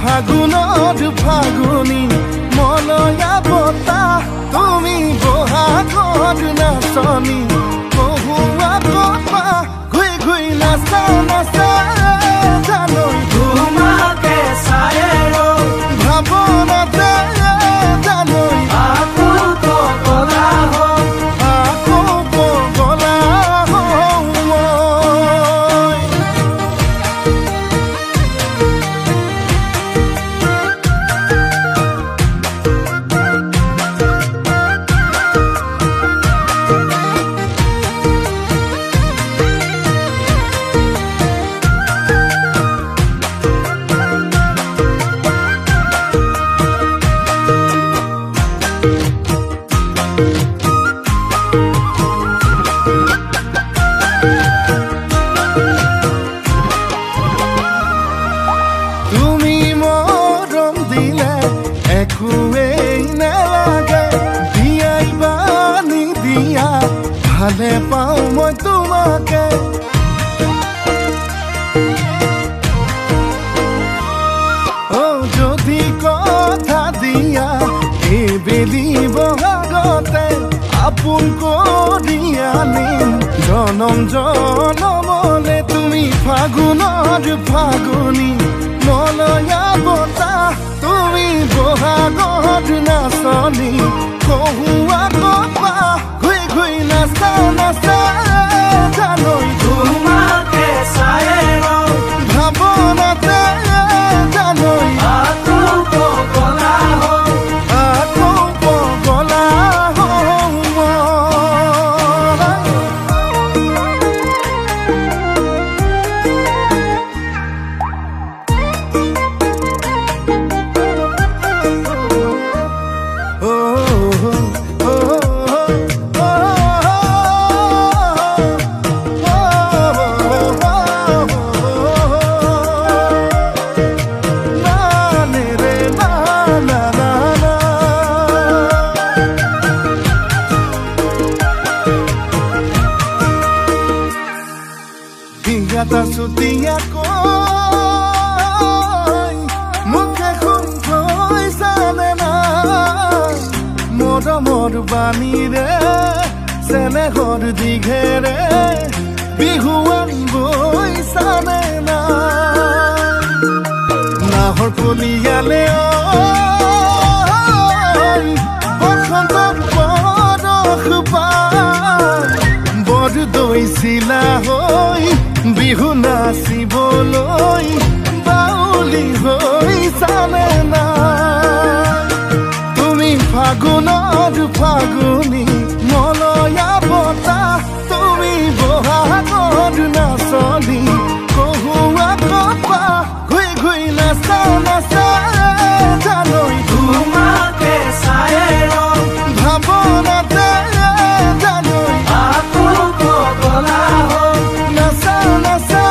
ফাগুনত ফাগুনি মলয়া বতা তুমি বহাগত নাচনি বহুৱা কপা ঘুই ঘুই নাচা নাচা জানৈ তোমাকে চাই ভাৱনাতে জানৈ আকৌ পগলা হওঁ আকৌ পগলা হওঁ ভালে পাওঁ মই তোমাকে যদি কথা দিয়া এইবেলি বহাগতে আপোন কৰি আনিম জনম জনমলে তুমি ফাগুনৰ ফাগুনি মলয়া বতা তুমি বহাগত নাচনি বহুৱা কপা ঘুই ঘুই নাচা নাচা জানৈ তোমাকে চাই ভাৱনাতে জানৈ আকৌ পগলা হওঁ আকৌ পগলা হওঁ Gata sutia koi mukhe khun khoi sane na mor bani re sene hor dighere bihuan boi sane na nahor puliyale oi bokhontor bodokpa bod doisila hoi Bihu নাচিবলৈ বাউলি হৈ চালে না তুমি ফাগুনত ফাগুনি মলয়া বতা তুমি বহাগত নাচনি বহুৱা কপা ঘুই ঘুই নাচা নাচা জানৈ তোমাকে চাই ভাৱনাতে জানৈ আকৌ পগলা হওঁ নাচা নাচা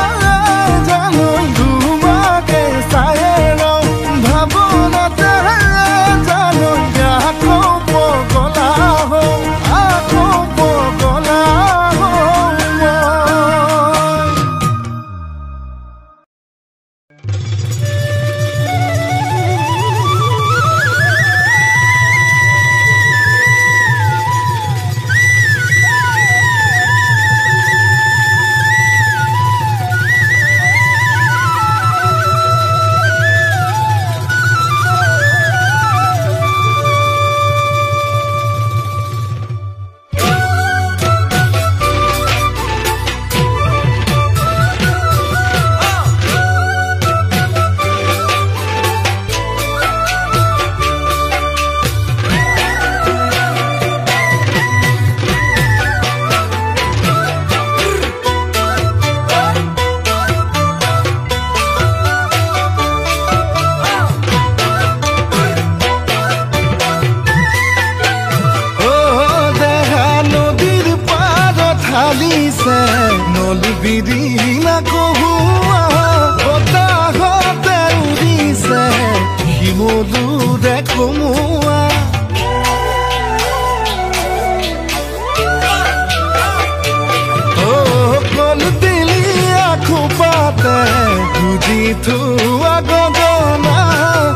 বান্ধি থোৱা গগনা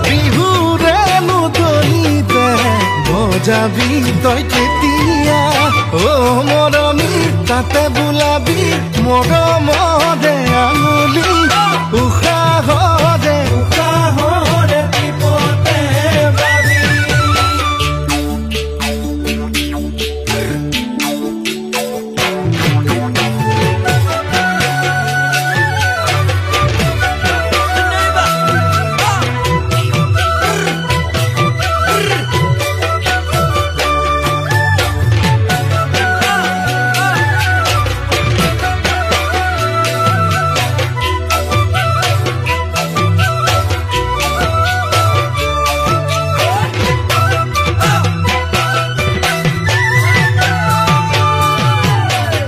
বিহুৰে নুতনিতে বজাবি তই কেতিয়া অ মৰমী তাতে বোলাবি মৰমৰে আঙুলি উশাহৰে টিপতে বাবি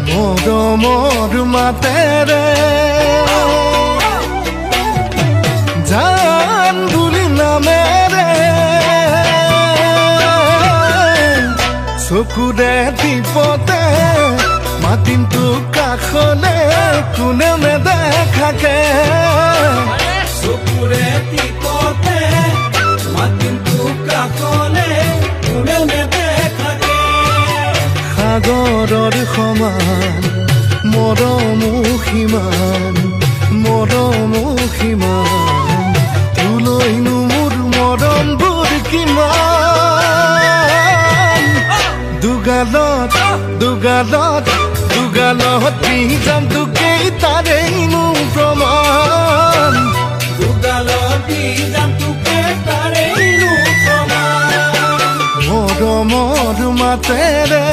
মৰমৰ মাতেৰে জান বুলি নামেৰে চকুৰে টিপতে মাতিম তোক কাষলে কোনেও নেদেখাকে চকুৰে টিপতে মাতিম তোক কাষলে কোনেও নেদেখাকে সাগৰৰ সমান মৰমো সিমান তোলৈনো মোৰ মৰমবোৰ কিমান দুগালত পিহি যাম তোকেই তাৰেইনো প্ৰমাণ মৰমৰ মাতেৰে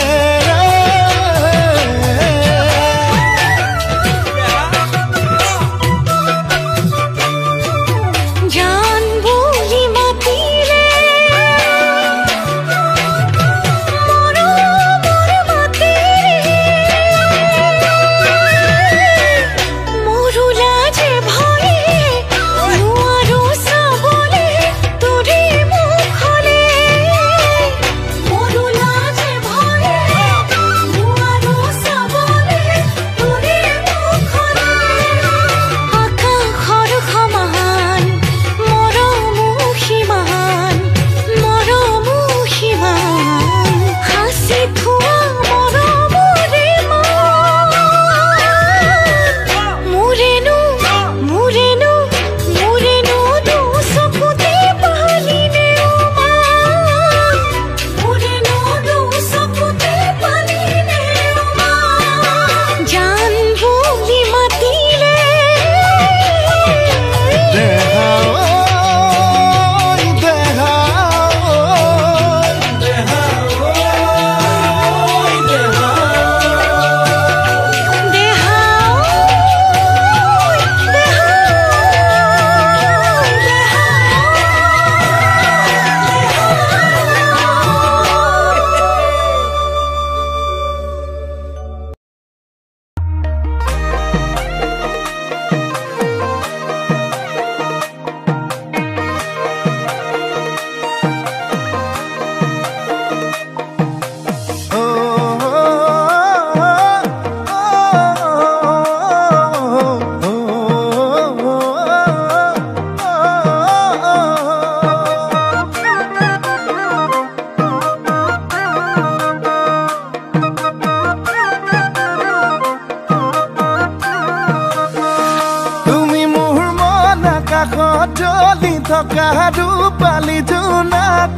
রূপালী জোনাক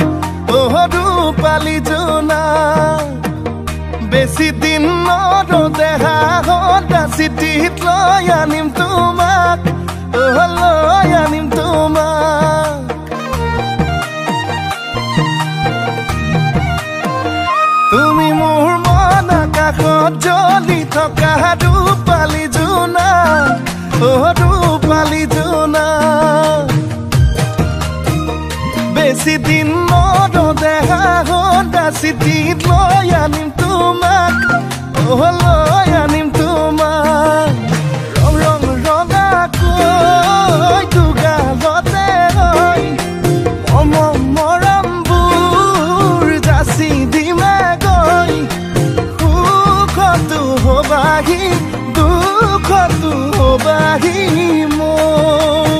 রূপালী জোনাক বেছি দিন নদেহা হতা চিঠিত লৈ আনিম তোমাক লৈ আনিম তোমাক তুমি মোৰ মন আকাশত জ্বলি থকা ৰূপালী জোনাক ৰূপালী জোনাক বেছি দিন নদেহা হতা চিঠিত লৈ আনিম তোমাক লৈ আনিম তোমাক ৰং ৰং ৰঙাকৈ দুগালতে হৈ মৰমবোৰ যাচি দিমে গৈ সুখতো হবাহি দুখতো হবাহি মোৰ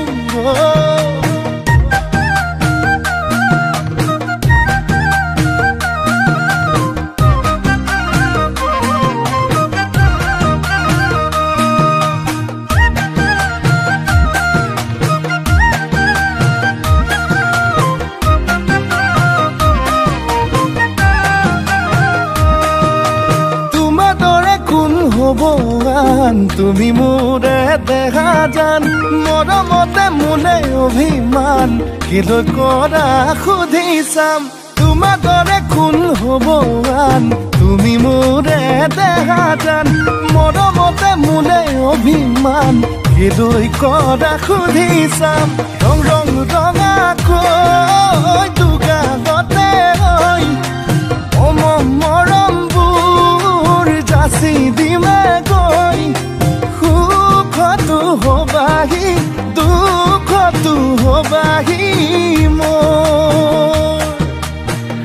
আন তুমি মোৰে দেখা জান মৰমতে মোলে অভিমান কিলৈ কৰা সুধি চাম তোমাৰ দৰে কোন হ'ব আন তুমি মোৰে দেখা জান মৰমতে মোলে অভিমান কিলৈ কৰা সুধি চাম ৰং ৰং ৰঙাকৈ দুগালতে হৈ মৰমবোৰ যাচি দিমে গৈ সুখতো হবাহি দুখতো হবাহি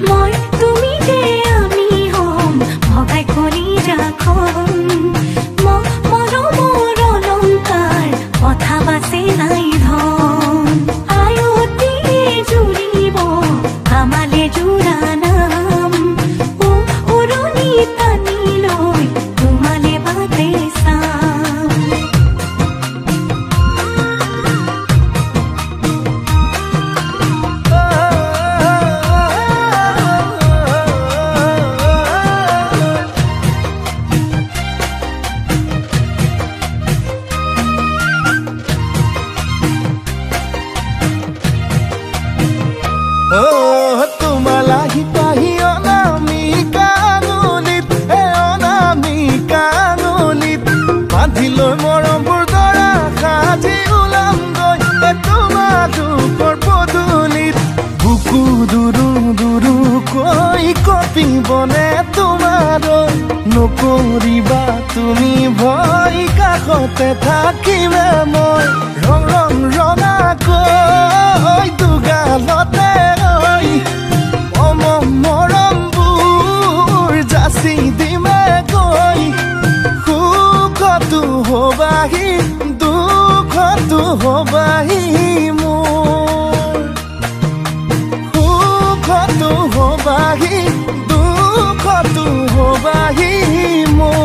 মই তুমি যে আমি হম ভগাই কৰি ৰাখম মৰমৰ অলংকাৰ কথা বাচি নাই ধন আয়তিৰে জুৰিব আমালে জোৰা নাম উৰণি টানি লৈ তোমালে বাটে চাম তোমালাহি পাহি অনামিকা আঙুলিত অনামিকা আঙুলিত বান্ধি লৈ মৰমবোৰ দৰা সাজি ওলাম গৈ তোমাৰ দুখৰ পদূলিত বুকু দুৰু দুৰুকৈ কঁপিবনে তোমাৰ নকৰিবা তুমি ভয় কাষতে থাকিমে মই ৰং ৰং ৰঙাকৈ দুগালতে মৰমবোৰ যাচি দিমে গৈ সুখতো হবাহি দুখতো হবাহি মোৰ সুখতো হবাহি দুখতো হবাহি মোৰ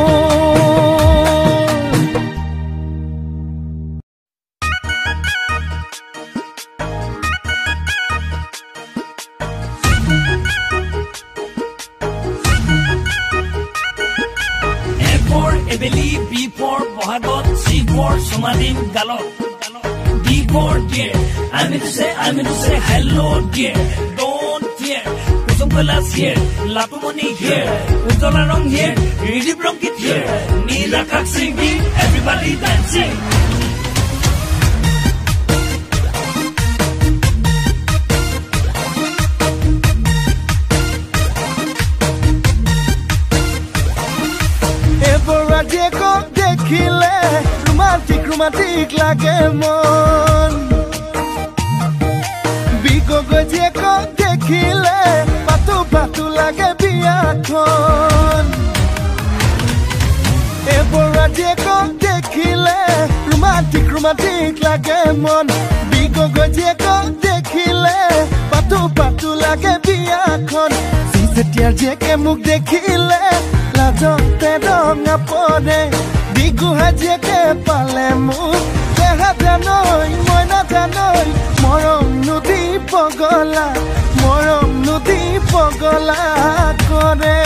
Ebeli, B for Bohagot, C for Somadin Galop. D for dear. I mean to say hello dear. Don't fear. Kusumkalas here. Lapumoni here. Utolarong here. Ridi Bronkit here. Nila Kak singing. Everybody dancing. দেখিলে romantic romantic লাগে মন বিগগজিয়েকক দেখিলে পাতো পাতো লাগে বিয়াখন এবৰাজিয়েকক দেখিলে romantic romantic লাগে মন বিগগজিয়েকক দেখিলে পাতো পাতো লাগে বিয়াখন যেতিয়াৰ জীয়েকে মোক দেখিলে লাজতে ৰঙা পৰে বিগুহাজিয়েকে পালে মোক দেহা জানৈ মই নাজানৈ মৰম নদী পগলা কৰে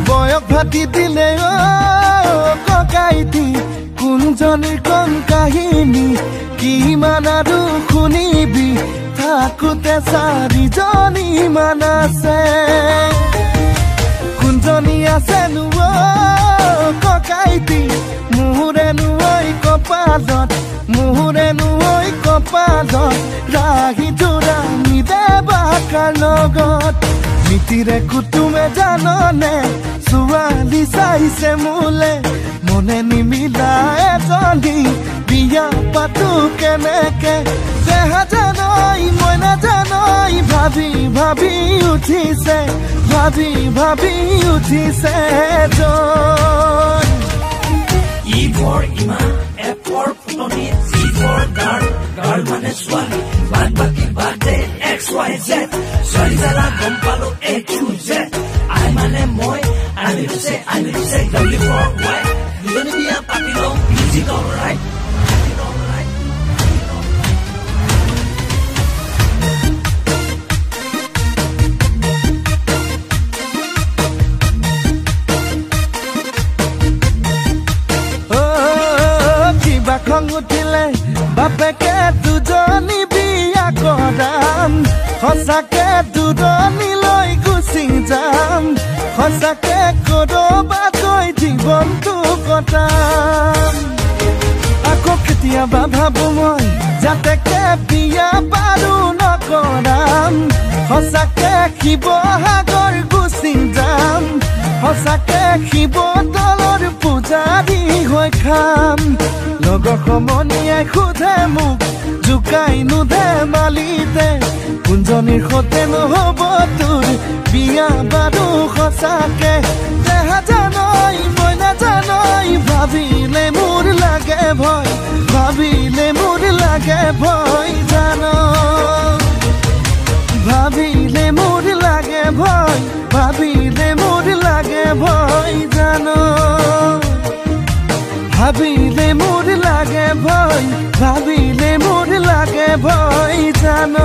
বয়স ভাতি দিলে ককাইতি কোনজনীৰ কম কাহিনী কিমান আৰু শুনিবি থাকোতে চাৰিজনী মান আছে কোনজনী আছে ককাইতি মোৰে নুই কপালত ৰাহি জোৰা নিদে বাকাৰ লগত মিতিৰে কুটুমে জাননে ছোৱালী চাইছে মোলে মনে নিমিলা এজনী বিয়া পাতো কেনেকে দেহা জানৈ মই নাজানৈ ভাবি উঠিছে জন E for Ima, F for Putoni, C for Girl, Girl mane swali, Bad baki bate, X, Y, Z, Swali zara gompalo, A to Z, I mane moi, I need to say, W for Y, you're gonna be a party long, music alright. সঁচাকে দূৰণিলৈ গুচি যাম সঁচাকে কৰবাকৈ জীৱনটো কটাম আকৌ কেতিয়াবা ভাবো মই যাতে বিয়া বাৰু নকৰাম সঁচাকে শিৱসাগৰ গুচি যাম সঁচাকে শিৱদৌলৰ পূজাৰী হৈ খাম লগৰ সমনীয়াই সোধে মোক জোকাই নুধে মালিতে কুঞ্জনীৰ সতে নহ'ব তোৰ বিয়া বাৰু সঁচাকে দেহা জানই মই নাজানই ভাবিলে মোৰ লাগে ভয় ভাবিলে মোৰ লাগে ভয় জান ভাবিলে মোৰ লাগে ভয় ভাবিলে মোৰ লাগে ভয় জান ভাবিলে মোৰ লাগে ভয় ভাবিলে মোৰ লাগে ভয় জান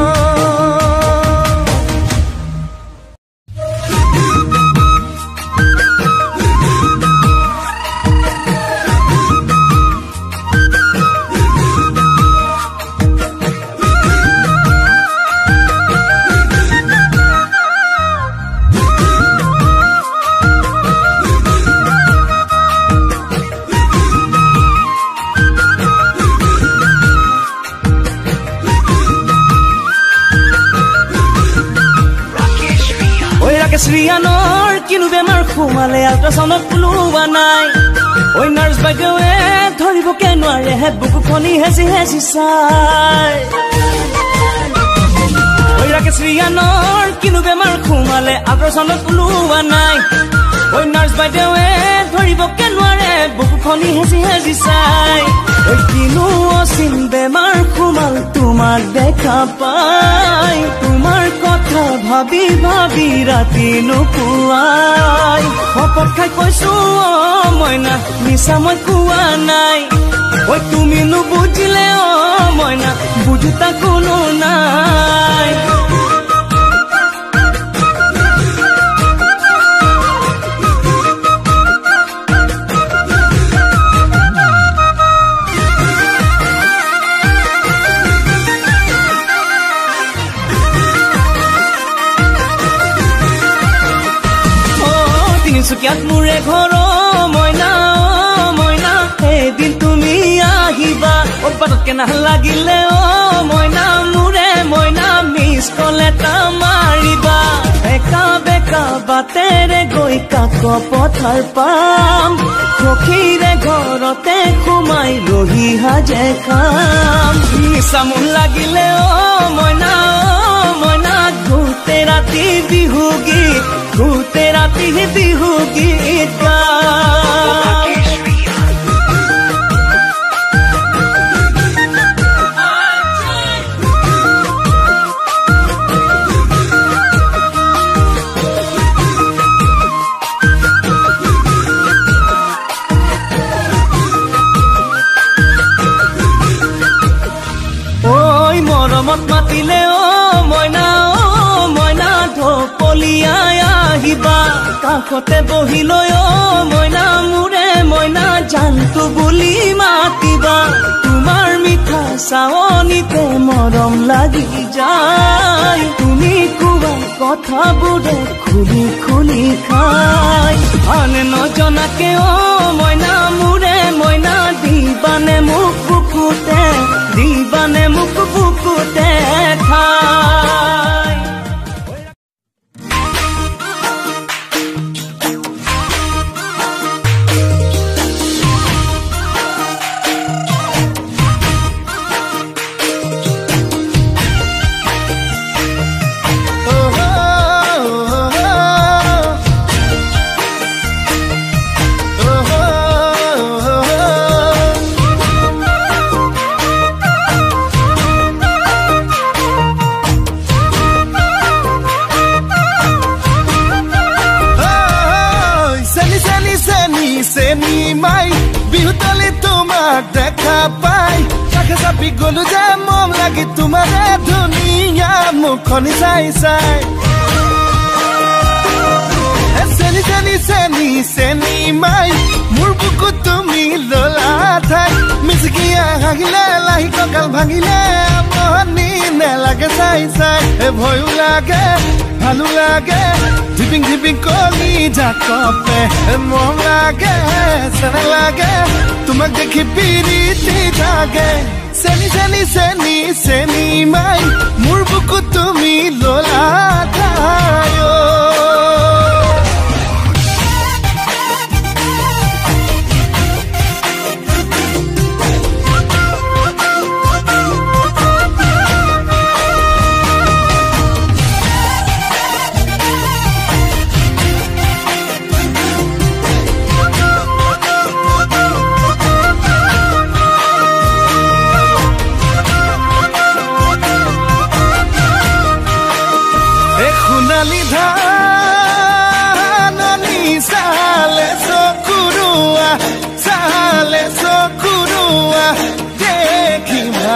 শ্ৰীয়ানৰ কিনো বেমাৰ সোমালে আল্ট্ৰাচাউণ্ডত ওলোৱা নাই ঐ নাৰ্ছ বাইদেৱে ধৰিবকে নোৱাৰে হে বুকুখনি হেঁচি হেঁচি চাই ঐ ৰাকে শ্ৰীয়ানৰ কিনো বেমাৰ সোমালে আল্ট্ৰাচাউণ্ডত ওলোৱা নাই ঐ নাৰ্ছ বাইদেৱে ধৰিবকে নোৱাৰে বুকুখনি হেঁচি হেঁচি চাই ঐ কিনো অচিন বেমাৰ সোমাল তোমাক দেখা পাই তোমাৰ কথা ভাবি ভাবি ৰাতি নুপুৱাই শপত খাই কৈছো মইনা মিছা মই কোৱা নাই ঐ তুমি নুবুজিলে মইনা বুজোতা কোনো নাই তিনিচুকীয়াত মোৰে ঘৰ মইনা মইনা এদিন তুমি আহিবা অবাটতকে নালাগিলে মইনা মোৰে মইনা মিছ কল এটা মাৰিবা একা বেকা বাটেৰে গৈ কাক পথাৰ পাম সখীৰে ঘৰতে সোমাই ৰহি সাজে খাম নিচা মন লাগিলে মইনা মইনা গোটেই ৰাতি বিহু গীত গোটেই ৰাতি বিহু গীত গাম ঐ মৰমত মাতিলে মইনা মইনা ঢপলিয়াই আহিবা কাষতে বহিলৈ মইনা মোৰে মইনা জানটো বুলি মাতিবা তোমাৰ মিঠা চাৱনিতে মৰম লাগি যায় তুমি কোৱা কথাবোৰে খুলি খুলি খাই আনে নজনাকে মইনা মোৰে মইনা দিবানে মোক বুকুতে দিবানে মোক বুকুতে খাই গলো যে মম লাগি তোমাৰে ধুনীয়া মুখনি চাই চাই চেনি চেনি চেনি মাই মোৰ বুকুত তুমি ললা ঠাই মিচকিয়া হাগিলে লাহি কঁকাল ভাঙিলে মনি নেলাগে চাই চাই ভয়ো লাগে ভালো লাগে ধিপিং ধিপিং কলি জাকপে মৰম লাগে চেনে লাগে তোমাক দেখি পিৰিতি জাগে চেনি মাই মোৰ বুকুত তুমি ললা ঠাই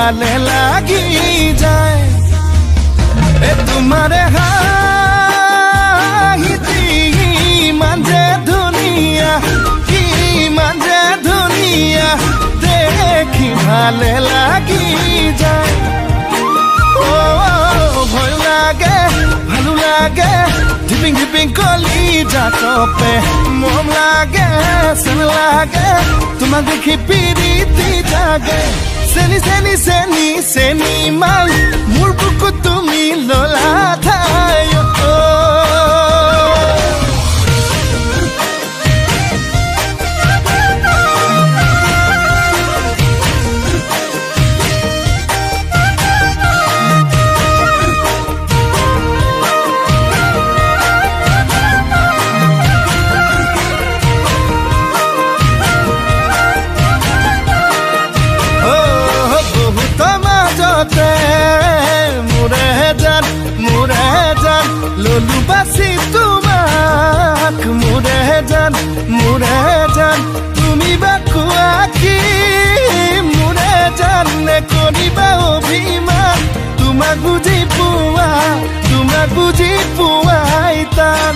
ভালে লাগি যায় তোমাৰে হাঁহিতি ইমান যে ধুনীয়া দেখি ভালে লাগি যায় ভয় লাগে ভালো লাগে ধিপিং ধিপিং কলি জাকপে মৰম লাগে চেন লাগে তোমাক দেখি পিৰিতি জাগে চেনি মাই মোৰ বুকুত তুমি ললা ঠাই ললু বাসি তোমাক মোৰে জান তুমি বা কোৱা কি মোৰে জান নে কৰিবা অভিমান তোমাক বুজি পোৱাই টান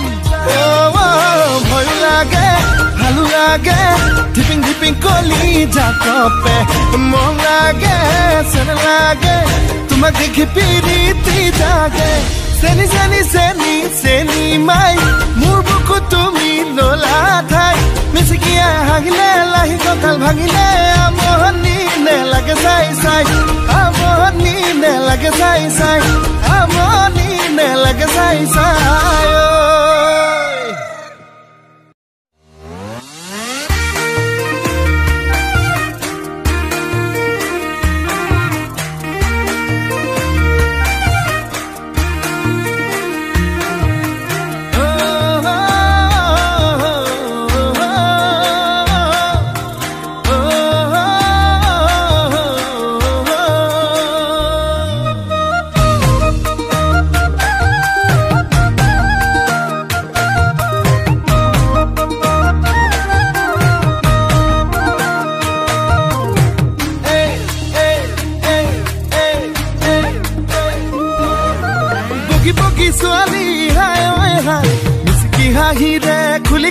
ভয় লাগে ভালো লাগে ধিপিং ধিপিং কলি জাকপে মৰম লাগে চেন লাগে তোমাক দেখি পিৰিতি জাগে চেনি মাই মোৰ বুকুত তুমি ললা ঠাই মিচকিয়া হাগিলে লাহি কঁকাল ভাঙিলে আমনি নেলাগে চাই চাই আমনি নেলাগে চাই চাই আমনি নেলাগে চাই চাই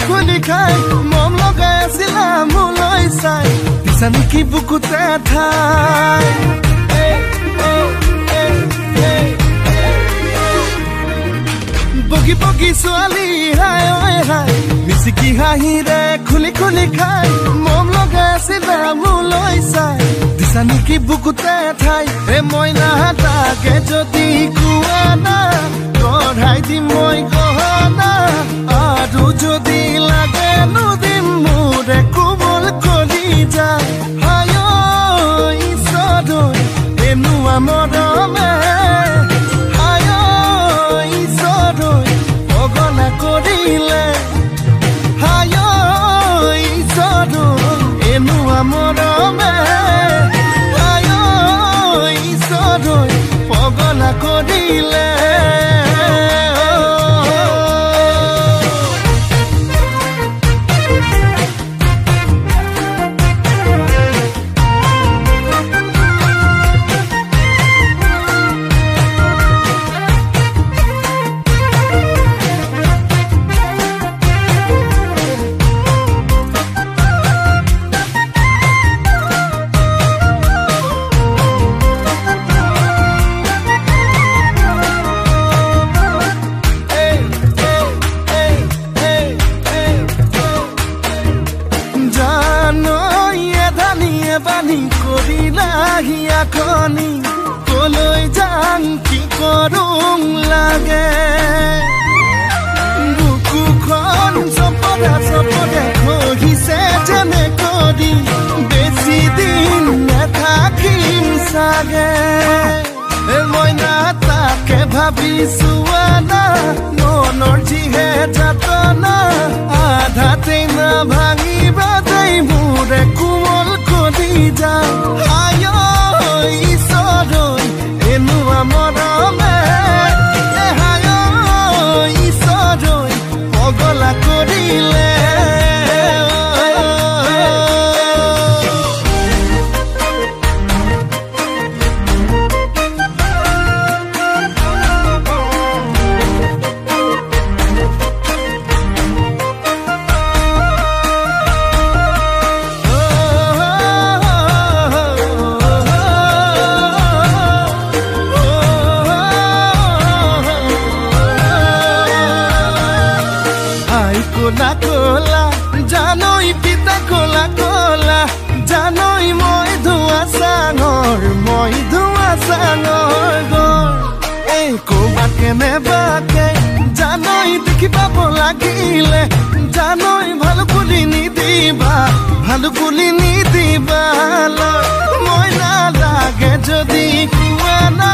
খুলি খাই মন লগাই আছিলা মোলৈ চাই পিছা নেকি বুকুতে ঠাই বগি ছোৱালী হাই মিচিকি হাঁহিৰে খুলি খাই মন লগাই আছিলা মোলৈ চাই পিছা নেকি বুকুতে ঠাই মইনা তাকে যদি কোৱা না গঢ়াই দিম মই গহনা আৰু যদি লাগে নদিম মোৰে কোমল কলি যায় হায় ঈশ্বৰ এনুৱা মৰমে হায় ঈশ্বৰ পগলা কৰিলে হায় ঈশ্বৰ এনুৱা মৰমে হায় ঈশ্বৰ পগলা কৰিলে লাগে মইনা তাকে ভাবিছো না মনৰ যিহে যাতনা আধাতে না ভাঙিব দেই মোৰে কোমল কলি যায় আয় ঈশ্বৰ এনুৱা মৰমে হায় ঈশ্বৰ পগলা কৰিলে কোলা কোলা জানই পিতা কোলা কোলা জানই মই ধোৱা চাঙৰ গৰ এই ক'বাত কেনেবাকে জানই দেখি পাব লাগিলে জানই ভাল বুলি নিদিবা মই নালাগে যদি কোৱানা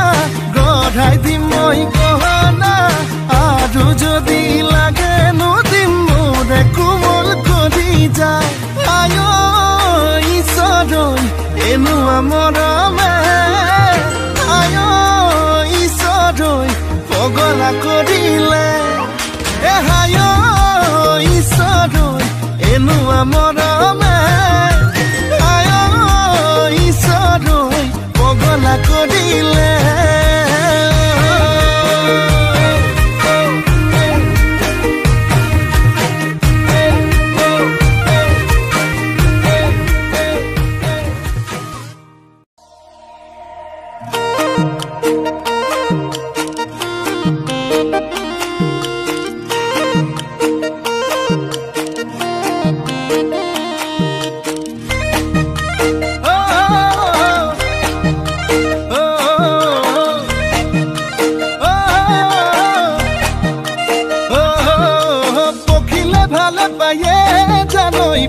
গঢ়াই দিম মই গহনা আৰু যদি লাগে নদিম মোৰে কোমল কৰি যায় আয় ঈশ্বৰ এনুৱা মৰমে আয় ঈশ্বৰ পগলা কৰিলে হায় ঈশ্বৰ এনুৱা মৰমে আয় ঈশ্বৰ পগলা কৰিলে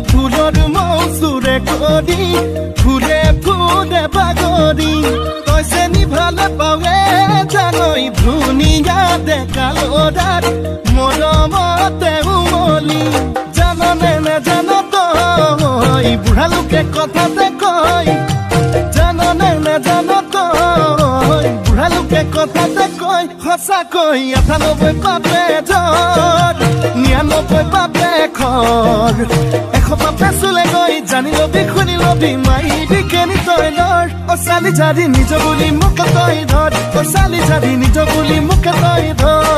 ফুলৰ মৌচুৰে কৰি ফুলে ফুলে বাগৰি কৈছে নি ভাল পাৱে জানই ধুনীয়া ডেকা ল'ৰাত মৰমতে উমলি জাননে নেজান তই বুঢ়া লোকে কথাতে কয় জাননে নেজান তই বুঢ়া লোকে কথাতে কয় সঁচাকৈ ৯৮ পাপে ধৰ ৯৯ পাপে খৰ ১০০ পাপে চুলে গৈ জানি লবি শুনি লবি মাইবি কেনি তই ধৰ চালি জাৰি নিজ বুলি মোক তই ধৰ চালি জাৰি নিজ বুলি মোক তই ধৰ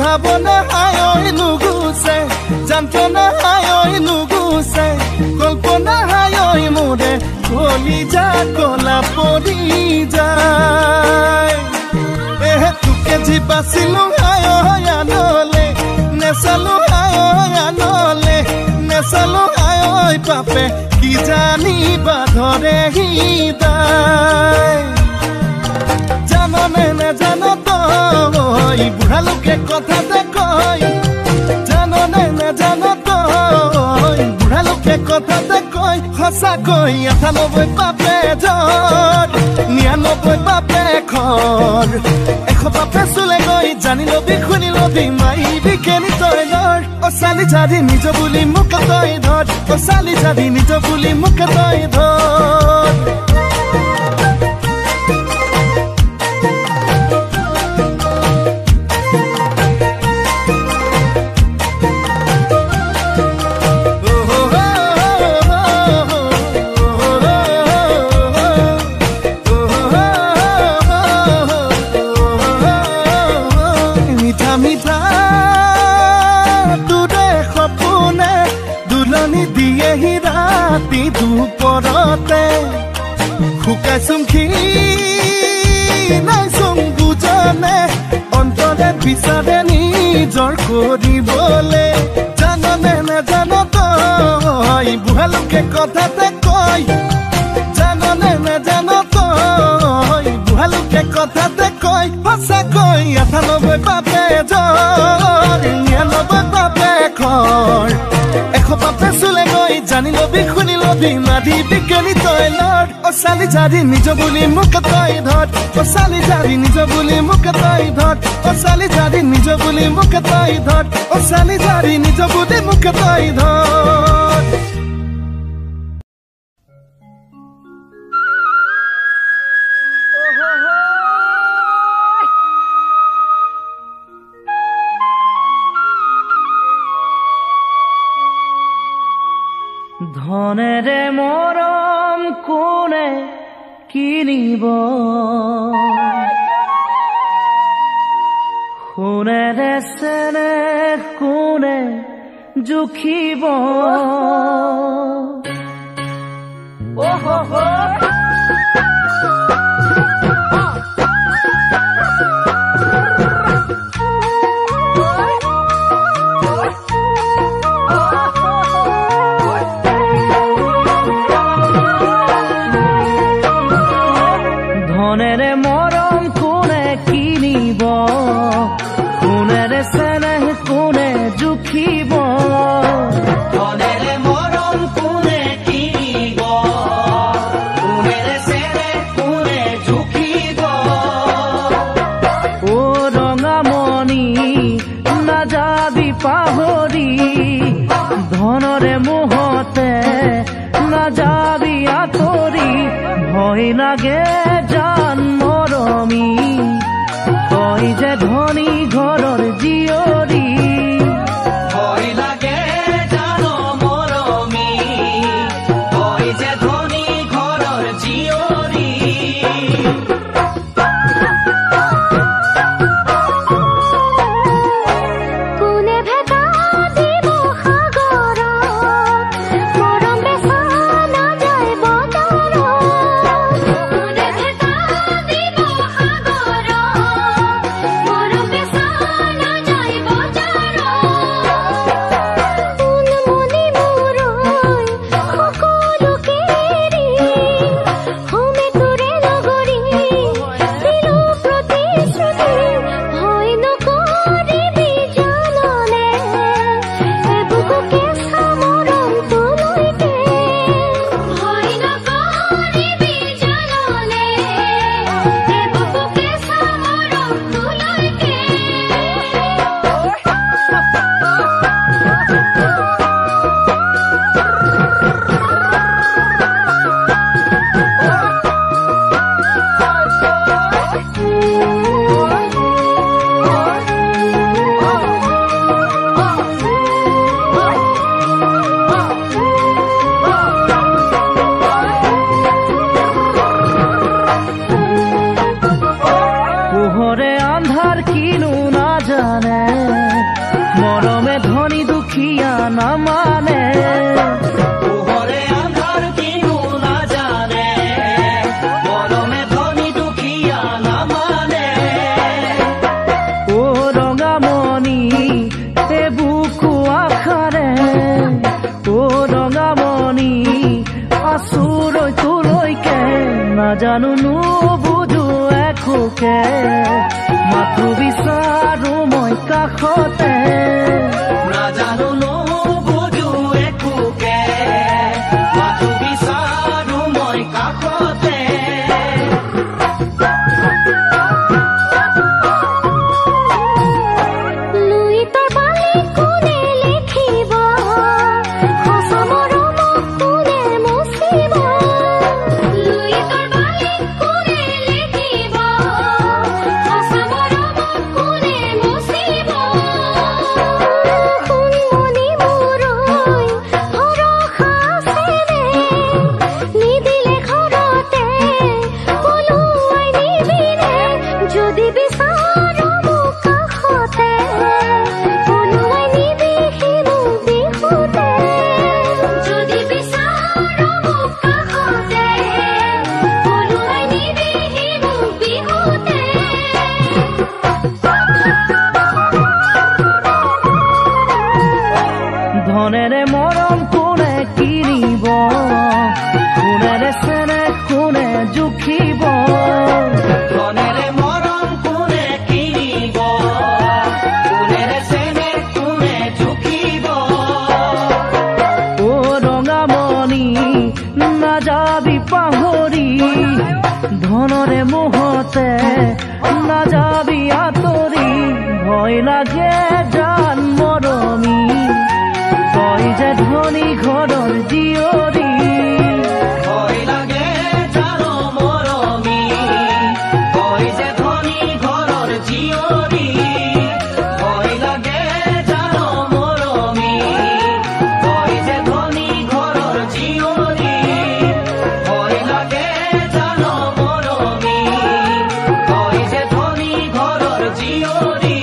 ভাবনা হায় নুগুছে যন্ত্ৰণা হায় নুগুছে কল্পনা হায় মোৰে কলিজা কলা পৰি যায় তোকে যি বাচিলো হায় আনলে নেচালো হায় আনলে নেচালো হায় পাপে কি জানিবা ধৰে হৃদয় জাননে নেজান তই বুঢ়া লোকে কথাতে কয় জাননে নেজান তই বুঢ়া লোকে কথাতে কয় সঁচাকৈ ৯৮ পাপে ধৰ ৯৯ পাপে খৰ ১০০ পাপে চুলে গৈ জানি লবি শুনি লবি মাইবি কেনি তই ধৰ চালি জাৰি নিজ বুলি মোক তই ধৰ চালি জাৰি নিজ বুলি মোক তই ধৰ ৰাতি দুপৰতে শুকাইছোং নাইছোং বুজনে অন্তৰে বিচাৰে নিজৰ কৰিবলে ভালুকে কথাতে কয় জাননে না জানো তই ভালুকে কথাতে কয় সঁচাকৈ ৯৮ পাপে জ্বৰ ৯৯ পাপে খৰ ১০০ পাপে চুলে গৈ জানি লবি শুনি লবি মাধি বিজ্ঞানী তই লৰ্ড চালি জাৰি নিজ বুলি মোক তই ধৰ চালি জাৰি নিজ বুলি মোক তই ধৰ চালি জাৰি নিজ বুলি মোক তই ধৰ চালি জাৰি নিজ বুলি মোক তই ধৰ ধনেৰে মৰম কোনে কিনিব সোণেৰে চেনেহ কোনে জুখিব ধনেৰে মৰম কোনে কিনিব সোণেৰে চেনেহ কোনে জুখিব ধনেৰে মৰম কোনে কিনিব সোণেৰে চেনেহ কোনে জুখিব ও ৰঙামণি নাযাবি পাহৰি ধনৰে মোহতে নাযাবি আঁতৰি ভয় লাগে জান মৰমী তই যে ধনী ঘৰৰ জীয়ৰী ভয় লাগে জান মৰমী তই যে ধনী ঘৰৰ জীয়ৰী কোনে ভেটা দিব সাগৰত মৰম বেচা নাযায় বজাৰত কোনে ভেটা দিব সাগৰত মৰম বেচা নাযায় বজাৰত মনি মোৰৈ সকলোকে এৰি হোমে তোৰে নগৰী দিলো প্ৰতিশ্ৰুতি ভয় নকৰিবি জাননে এবুকু কেঁচা মৰম তোলৈকে ভয় নকৰিবি জাননে এবুকু কেঁচা মৰম তোলৈকে পোহৰে আন্ধাৰ কিনো নাজানে মৰমে ধনী দুখীয়া নামানে পোহৰে আন্ধাৰ কিনো নাজানে মৰমে ধনী দুখীয়া নামানে ও ৰঙামণি এ বুকু আশাৰে ও ৰঙামণি আচুৰৈ তোলৈকে নাজানো নুবুজো একোকে মাথো বিচাৰো মই কাষতে নাজানো নুবুজো একোকে মাথো বিচাৰো মই কাষতে লুইতৰ বালি কোনে লিখিব সঁচা মৰমক কোনে মুচিব লুইতৰ বালি কোনে লিখিব সঁচা মৰমক কোনে মুচিব নাযাবি পাহৰি ধনৰে মোহতে নাযাবি আঁতৰি ভয় লাগে জান মৰমী তই যে ধনী ঘৰৰ জীয়ৰী ভয় লাগে জান মৰমী তই যে ধনী ঘৰৰ জীয়ৰী ভয় লাগে জান মৰমী তই যে ধনী ঘৰৰ জীয়ৰী ভয় লাগে জান মৰমী তই যে ধনী ঘৰৰ জীয়ৰী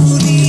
Booty.